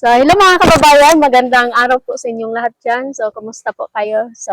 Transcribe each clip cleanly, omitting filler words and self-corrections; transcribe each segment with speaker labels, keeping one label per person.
Speaker 1: So, hello mga kababayan, magandang araw po sa inyong lahat dyan. So, kumusta po kayo? So,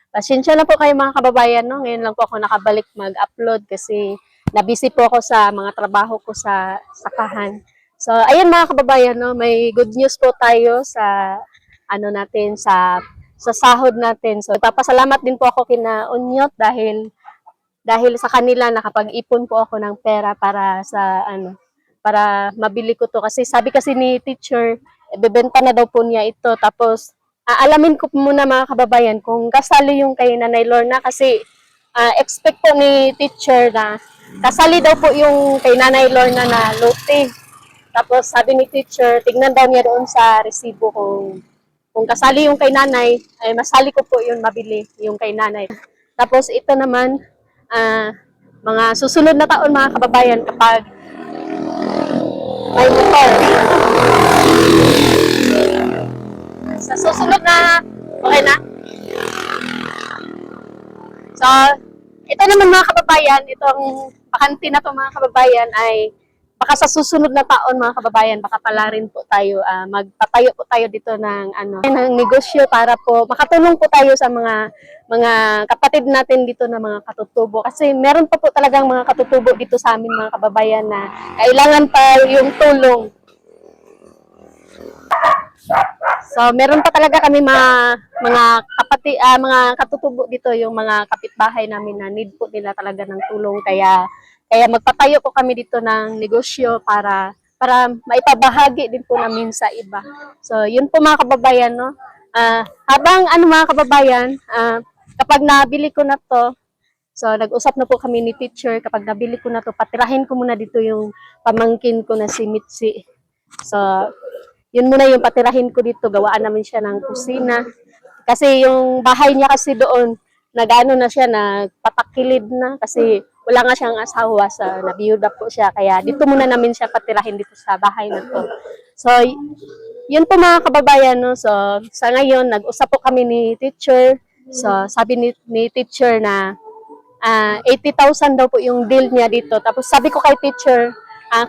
Speaker 1: pasensya na po kayo mga kababayan, no? Ngayon lang po ako nakabalik mag-upload kasi nabisi po ako sa mga trabaho ko sa sakahan. So, ayun mga kababayan, no? May good news po tayo sa ano natin, sa sahod natin. So, papasalamat din po ako kina Unyot dahil sa kanila nakapag-ipon po ako ng pera para sa para mabili ko to kasi sabi kasi ni teacher ibebenta na daw po niya ito tapos aalamin ko muna mga kababayan kung kasali yung kay Nanay Lorna kasi expect po ni teacher na kasali daw po yung kay Nanay Lorna na lote. Tapos sabi ni teacher tignan daw niya doon sa resibo kung kasali yung kay nanay ay masali ko po yun mabili yung kay nanay. Tapos ito naman mga susunod na taon mga kababayan kapag may motor. Sa susunod na, okay na? So, ito naman mga kababayan, itong bakante na to mga kababayan ay baka sa susunod na taon mga kababayan, baka pala rin po tayo, magpatayo po tayo dito ng negosyo para po makatulong po tayo sa mga kapatid natin dito na mga katutubo. Kasi meron pa po talagang mga katutubo dito sa amin mga kababayan na kailangan pa yung tulong. So, meron pa talaga kami mga kapatid, mga katutubo dito, yung mga kapitbahay namin na need po nila talaga ng tulong. Kaya magpatayo po kami dito ng negosyo para maipabahagi din po namin sa iba. So, yun po mga kababayan, no? Habang mga kababayan, kapag nabili ko na to, so nag-usap na po kami ni teacher, kapag nabili ko na to, patirahin ko muna dito yung pamangkin ko na si Mitzi. So, yun muna yung patirahin ko dito, gawaan namin siya ng kusina. Kasi yung bahay niya kasi doon, nag-ano na siya, nagpatakilid na kasi wala nga siyang asawa, sa nabiyuda po siya. Kaya dito muna namin siya patirahin dito sa bahay na to. So, yun po mga kababayan, no? So, sa ngayon, nag-usap po kami ni teacher. So, sabi ni teacher na 80,000 daw po yung deal niya dito. Tapos sabi ko kay teacher,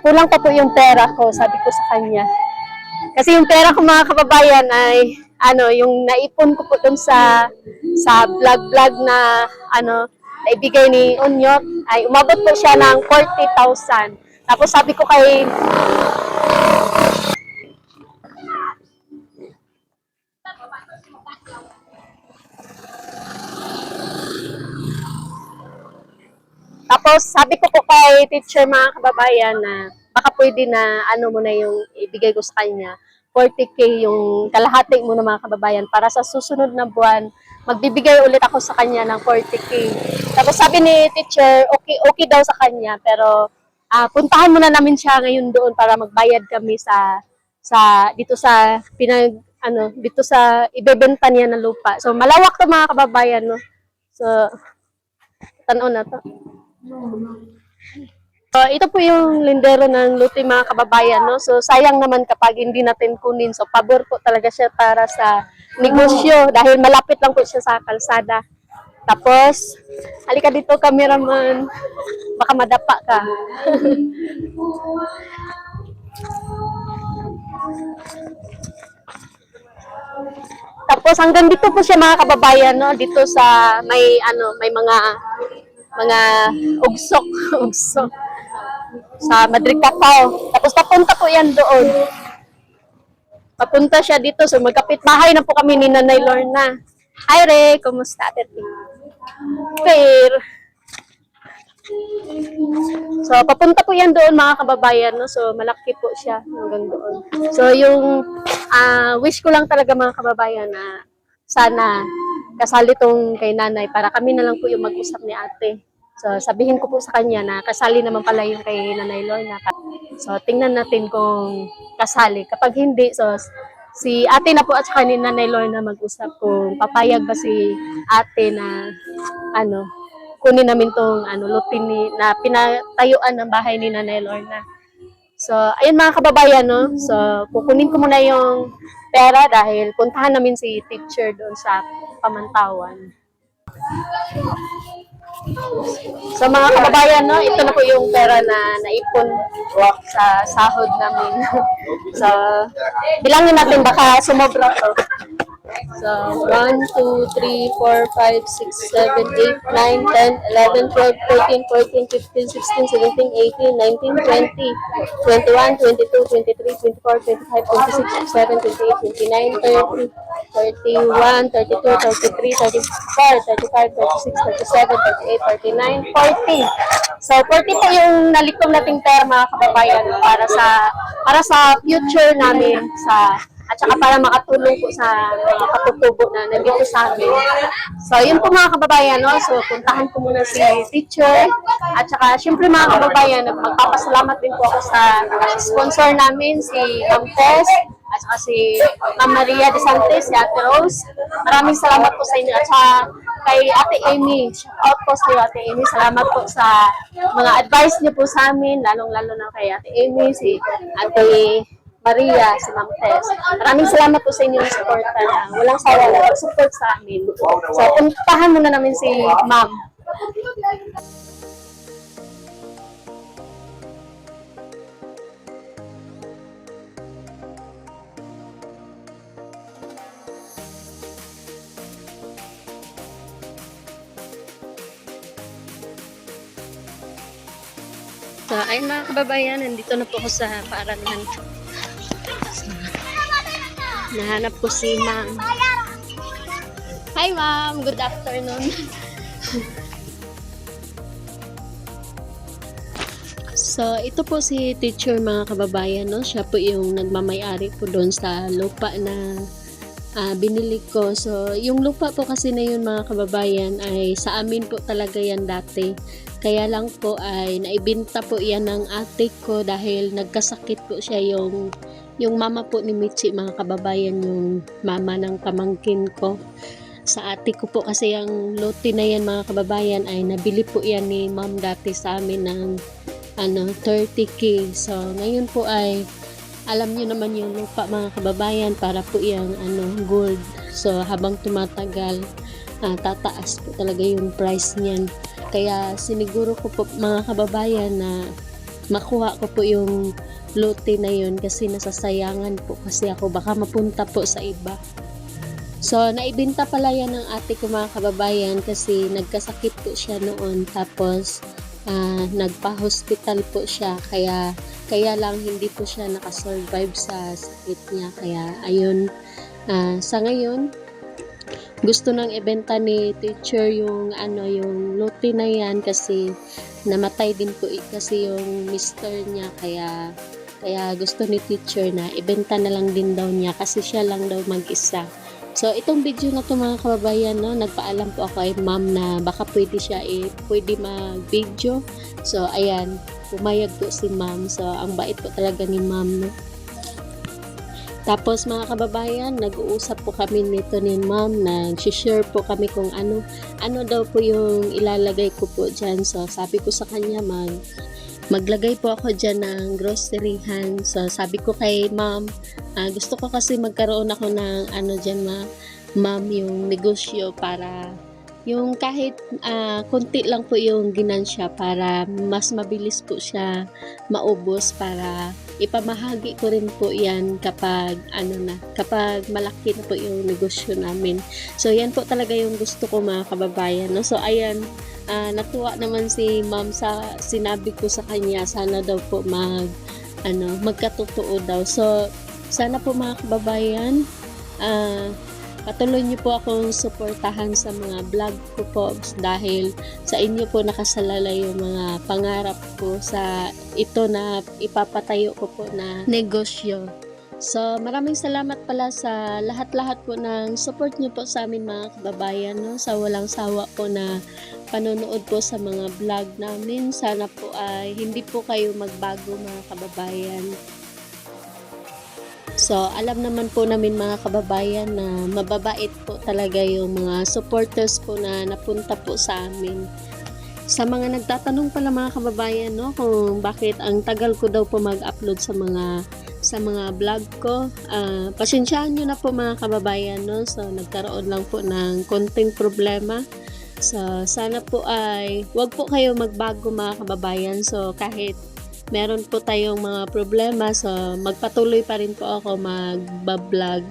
Speaker 1: kulang pa po yung pera ko, sabi ko sa kanya. Kasi yung pera ko mga kababayan ay yung naipon ko po dun sa vlog na naibigay ni Unyot ay umabot po siya ng 40,000. Tapos sabi ko kay teacher mga kababayan na baka pwede na mo na yung ibigay ko sa kanya. 40K yung kalahati muna mga kababayan para sa susunod na buwan magbibigay ulit ako sa kanya ng 40K. Tapos sabi ni teacher, okay daw sa kanya pero puntahan muna namin siya ngayon doon para magbayad kami dito sa ibebenta niya na lupa. So malawak to mga kababayan, no. So tanaw na to. Ito po yung lindero ng luti mga kababayan, no? So, sayang naman kapag hindi natin kunin. So, pabor po talaga siya para sa negosyo dahil malapit lang po siya sa kalsada. Tapos, halika dito, cameraman. Baka madapa ka. Tapos, hanggang dito po siya mga kababayan, no? Dito sa may mga ugsok, ugsok sa Madrid Cacao. Tapos papunta po yan doon. Papunta siya dito. So magkapit bahay na po kami ni Nanay Lorna. Hi Re, kumusta Tete? Fair. So papunta po yan doon mga kababayan, no? So malaki po siya hanggang doon. So yung wish ko lang talaga mga kababayan na sana kasali tong kay nanay para kami na lang po yung mag-usap ni ate. So, sabihin ko po sa kanya na kasali naman pala yung kay Nanay Lorna. So, tingnan natin kung kasali. Kapag hindi, so, si ate na po at saka ni Nanay Lorna mag-usap kung papayag ba si ate na, kunin namin tong, lutin na pinatayuan ng bahay ni Nanay Lorna. So, ayun mga kababayan, no? So, kukunin ko muna yung pera dahil puntahan namin si teacher doon sa Pamantawan. So mga kababayan, no, ito na po yung pera na naipon sa sahod namin. So, bilangin natin baka sumobra to. So, 1, 2, 3, 4, 5, 6, 7, 8, 9, 10, 11, 12, 13, 14, 15, 16, 17, 18, 19, 20, 21, 22, 23, 24, 25, 26, 27, 28, 29, 30, 31, 32, 33, 34, 35, 36, 37, 38, 39, 40. So, 40 po yung nalikom nating pera mga kababayan para sa future namin at saka para makatulong po sa mga katutubo na nandito sa amin. So, yun po mga kababayan, no? So, puntahan ko muna si teacher. At saka, syempre mga kababayan, magpapasalamat din po ako sa sponsor namin, si Ma'am Tess, at saka si Ma'am Maria de Santos, si Ate Rose. Maraming salamat po sa inyo. At saka kay Ate Amy, shout out po sa iyo, Ate Amy. Salamat po sa mga advice niyo po sa amin, lalong-lalo na kay Ate Amy, si Ate Maria, si Ma'am Tess. Maraming salamat po sa inyong suporta na walang sawa na support sa amin. So, puntahan muna namin si Ma'am. So, ayun mga kababayan, nandito na po ako sa paaralan. So, nahanap ko si Ma'am. Hi Ma'am, good afternoon. So, ito po si teacher mga kababayan, no? Siya po yung nagmamay-ari po doon sa lupa na binili ko. So, yung lupa po kasi na yun mga kababayan ay sa amin po talaga yan dati. Kaya lang po ay naibenta po yan ng ate ko dahil nagkasakit po siya yung mama po ni Michi mga kababayan, yung mama ng pamangkin ko. Sa ate ko po kasi yung lote na yan mga kababayan ay nabili po yan ni ma'am dati sa amin ng 30K. So, ngayon po ay alam niyo naman yung lupa mga kababayan para po yung gold. So, habang tumatagal, tataas po talaga yung price niyan. Kaya siniguro ko po mga kababayan na makuha ko po yung lote na yun kasi nasasayangan po kasi ako, baka mapunta po sa iba. So, naibenta pala yan ng ate ko mga kababayan kasi nagkasakit po siya noon, tapos nagpa-hospital po siya, kaya lang hindi po siya nakasurvive sa sakit niya. Kaya ayun, sa ngayon gusto nang ibenta ni teacher yung lote na yan kasi namatay din po kasi yung mister niya, kaya gusto ni teacher na ibenta na lang din daw niya kasi siya lang daw mag-isa. So, itong video na to mga kababayan, no, nagpaalam po ako kay ma'am na baka pwede mag-video. So, ayan, pumayag po si ma'am. So, ang bait po talaga ni ma'am, no. Tapos mga kababayan, nag-uusap po kami nito ni ma'am, nag-share po kami kung ano daw po yung ilalagay ko po dyan. So, sabi ko sa kanya, maglagay po ako dyan ng groceryhan. So, sabi ko kay ma'am, gusto ko kasi magkaroon ako ng dyan ma'am, yung negosyo para yung kahit konti lang po yung ginansya para mas mabilis po siya maubos, para ipamahagi ko rin po yan kapag kapag malaki na po yung negosyo namin. So, yan po talaga yung gusto ko mga kababayan, no? So, ayan, natuwa naman si ma'am sa sinabi ko sa kanya, sana daw po magkatotoo daw. So, sana po mga kababayan, patuloy niyo po akong suportahan sa mga vlog ko po dahil sa inyo po nakasalalay yung mga pangarap ko sa ito na ipapatayo ko po na negosyo. So, maraming salamat pala sa lahat-lahat po ng support niyo po sa amin mga kababayan, no? Sa walang sawa po na panonood po sa mga vlog namin. Sana po ay hindi po kayo magbago mga kababayan. So, alam naman po namin mga kababayan na mababait po talaga yung mga supporters po na napunta po sa amin. Sa mga nagtatanong pala mga kababayan, no, kung bakit ang tagal ko daw po mag-upload sa mga vlog ko, pasensyahan nyo na po mga kababayan, no. So, nagkaroon lang po ng konting problema So, sana po ay wag po kayo magbago mga kababayan. So, kahit meron po tayong mga problema, so magpatuloy pa rin po ako magbablog.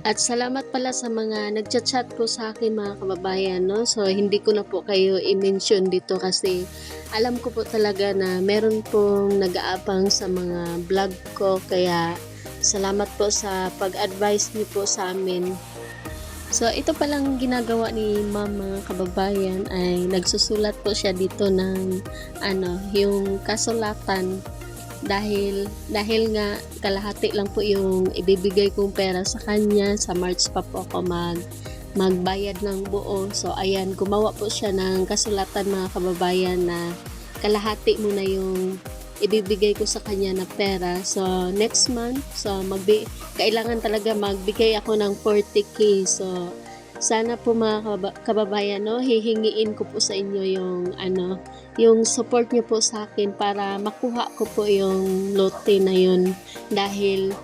Speaker 1: At salamat pala sa mga nagchat-chat po sa akin mga kababayan, no? So, hindi ko na po kayo i-mention dito kasi alam ko po talaga na meron pong nag-aabang sa mga vlog ko. Kaya, salamat po sa pag-advise niyo po sa amin. So, ito palang ginagawa ni ma'am mga kababayan ay nagsusulat po siya dito ng yung kasulatan dahil nga kalahati lang po yung ibibigay kong pera sa kanya. Sa March pa po ako magbayad ng buo. So, ayan, gumawa po siya ng kasulatan mga kababayan na kalahati muna yung ibibigay ko sa kanya na pera. So, next month, so kailangan talaga magbigay ako ng 40K. So, sana po mga kababayan, no, hihingiin ko po sa inyo yung support niyo po sa akin para makuha ko po yung lote na yun. Dahil,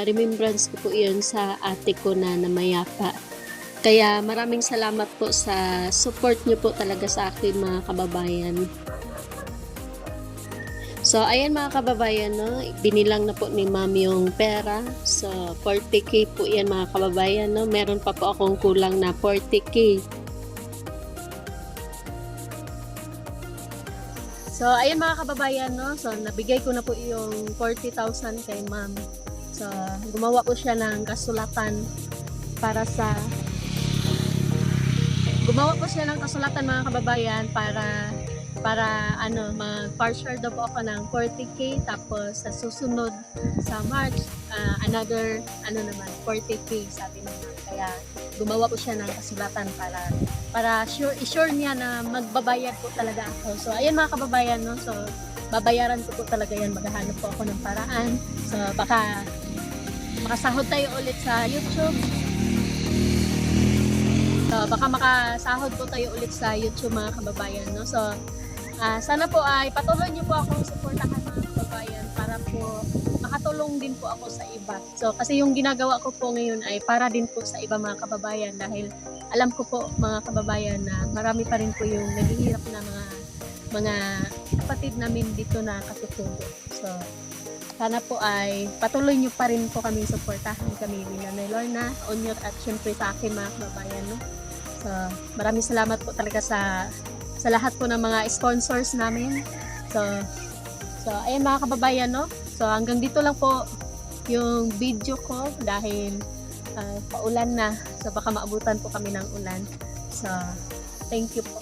Speaker 1: remembrance ko po yun sa ate ko na namayapa. Kaya maraming salamat po sa support niyo po talaga sa akin mga kababayan. So, ayan mga kababayan, no, binilang na po ni ma'am yung pera. So, 40K po yan mga kababayan, no. Meron pa po akong kulang na 40K. So, ayan mga kababayan, no. So, nabigay ko na po yung 40,000 kay ma'am. So, gumawa po siya ng kasulatan mga kababayan para mag-partial daw po ako ng 40K, tapos sa susunod sa March another 40K sabi naman. Kaya gumawa po siya ng kasulatan para sure niya na magbabayad po talaga ako. So ayan mga kababayan, no, so babayaran ko po talaga yan. Maghahanap po ako ng paraan. So baka makasahod tayo ulit sa YouTube. So baka makasahod po tayo ulit sa YouTube mga kababayan, no. So sana po ay patuloy niyo po akong suportahan mga kababayan para po makatulong din po ako sa iba. So kasi yung ginagawa ko po ngayon ay para din po sa iba mga kababayan, dahil alam ko po mga kababayan na marami pa rin po yung naghihirap na mga kapatid namin dito na katutubo. So sana po ay patuloy niyo pa rin po kami suportahan, kami ni Nanay Lorna, Onyot, at syempre sa akin mga kababayan, no. So maraming salamat po talaga sa lahat po ng mga sponsors namin. So ayun mga kababayan, no. So hanggang dito lang po yung video ko dahil paulan na. So baka maabutan po kami ng ulan. So thank you po.